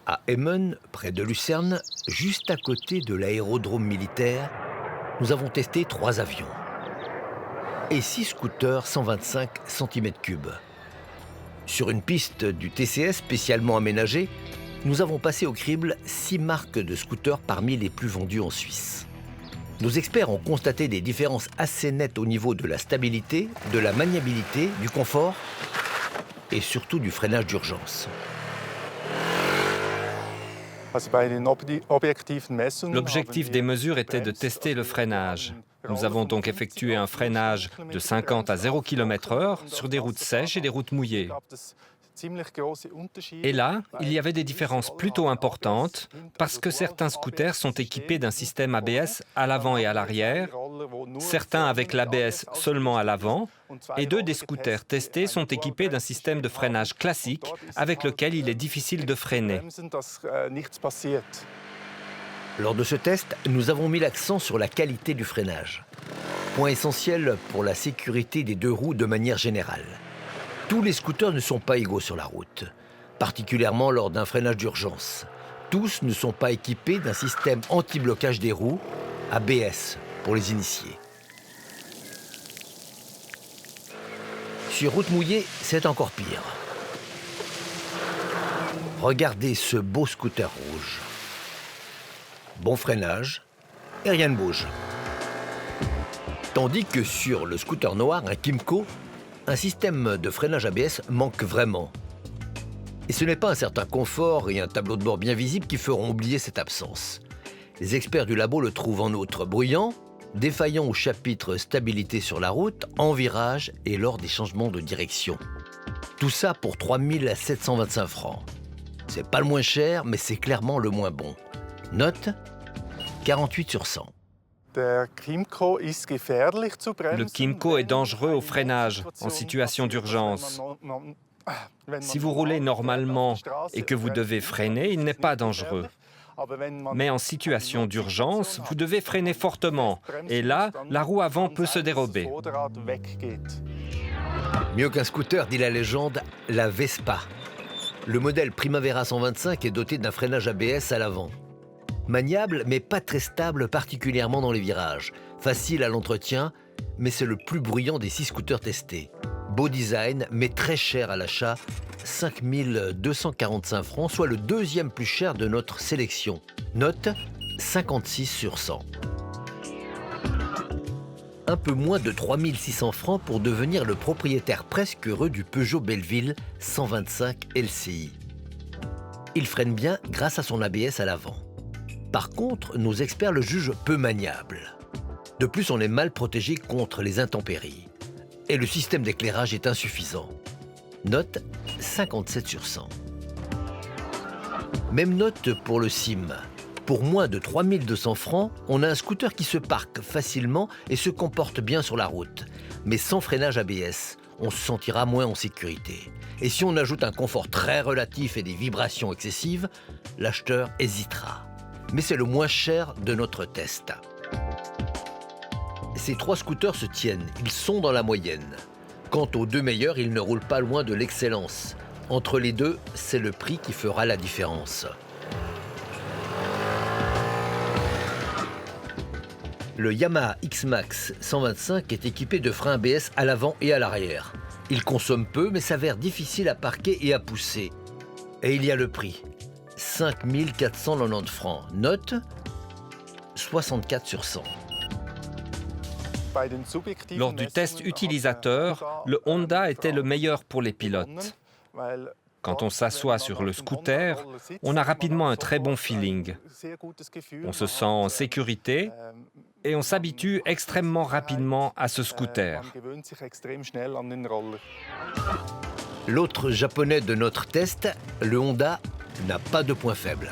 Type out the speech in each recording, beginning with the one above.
À Emmen, près de Lucerne, juste à côté de l'aérodrome militaire, nous avons testé 3 avions et 6 scooters 125 cm3. Sur une piste du TCS spécialement aménagée, nous avons passé au crible 6 marques de scooters parmi les plus vendus en Suisse. Nos experts ont constaté des différences assez nettes au niveau de la stabilité, de la maniabilité, du confort et surtout du freinage d'urgence. L'objectif des mesures était de tester le freinage. Nous avons donc effectué un freinage de 50 à 0 km/h sur des routes sèches et des routes mouillées. Et là, il y avait des différences plutôt importantes parce que certains scooters sont équipés d'un système ABS à l'avant et à l'arrière, certains avec l'ABS seulement à l'avant, et 2 des scooters testés sont équipés d'un système de freinage classique avec lequel il est difficile de freiner. Lors de ce test, nous avons mis l'accent sur la qualité du freinage. Point essentiel pour la sécurité des 2 roues de manière générale. Tous les scooters ne sont pas égaux sur la route, particulièrement lors d'un freinage d'urgence. Tous ne sont pas équipés d'un système anti-blocage des roues, ABS, pour les initiés. Sur route mouillée, c'est encore pire. Regardez ce beau scooter rouge. Bon freinage, et rien ne bouge. Tandis que sur le scooter noir, un Kymco, un système de freinage ABS manque vraiment. Et ce n'est pas un certain confort et un tableau de bord bien visible qui feront oublier cette absence. Les experts du labo le trouvent en outre bruyant, défaillant au chapitre stabilité sur la route, en virage et lors des changements de direction. Tout ça pour 3 725 francs. C'est pas le moins cher, mais c'est clairement le moins bon. Note 48 sur 100. Le Kymco est dangereux au freinage en situation d'urgence. Si vous roulez normalement et que vous devez freiner, il n'est pas dangereux. Mais en situation d'urgence, vous devez freiner fortement. Et là, la roue avant peut se dérober. Mieux qu'un scooter, dit la légende, la Vespa. Le modèle Primavera 125 est doté d'un freinage ABS à l'avant. Maniable, mais pas très stable, particulièrement dans les virages. Facile à l'entretien, mais c'est le plus bruyant des 6 scooters testés. Beau design, mais très cher à l'achat, 5 245 francs, soit le 2e plus cher de notre sélection. Note 56 sur 100. Un peu moins de 3 600 francs pour devenir le propriétaire presque heureux du Peugeot Belleville 125 LCI. Il freine bien grâce à son ABS à l'avant. Par contre, nos experts le jugent peu maniable. De plus, on est mal protégé contre les intempéries. Et le système d'éclairage est insuffisant. Note 57 sur 100. Même note pour le SIM. Pour moins de 3 200 francs, on a un scooter qui se parque facilement et se comporte bien sur la route. Mais sans freinage ABS, on se sentira moins en sécurité. Et si on ajoute un confort très relatif et des vibrations excessives, l'acheteur hésitera. Mais c'est le moins cher de notre test. Ces 3 scooters se tiennent, ils sont dans la moyenne. Quant aux 2 meilleurs, ils ne roulent pas loin de l'excellence. Entre les 2, c'est le prix qui fera la différence. Le Yamaha X-Max 125 est équipé de freins ABS à l'avant et à l'arrière. Il consomme peu, mais s'avère difficile à parquer et à pousser. Et il y a le prix. 5 490 francs. Note 64 sur 100. Lors du test utilisateur, le Honda était le meilleur pour les pilotes. Quand on s'assoit sur le scooter, on a rapidement un très bon feeling. On se sent en sécurité et on s'habitue extrêmement rapidement à ce scooter. L'autre japonais de notre test, le Honda, n'a pas de point faible.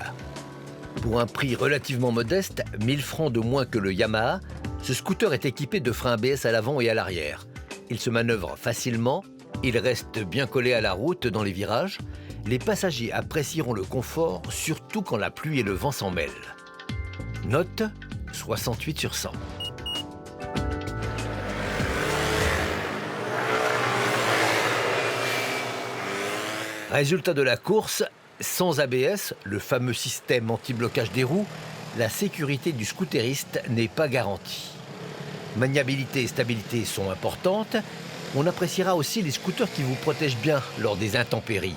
Pour un prix relativement modeste, 1000 francs de moins que le Yamaha, ce scooter est équipé de freins ABS à l'avant et à l'arrière. Il se manœuvre facilement, il reste bien collé à la route dans les virages. Les passagers apprécieront le confort, surtout quand la pluie et le vent s'en mêlent. Note 68 sur 100. Résultat de la course, sans ABS, le fameux système anti-blocage des roues, la sécurité du scooteriste n'est pas garantie. Maniabilité et stabilité sont importantes. On appréciera aussi les scooters qui vous protègent bien lors des intempéries.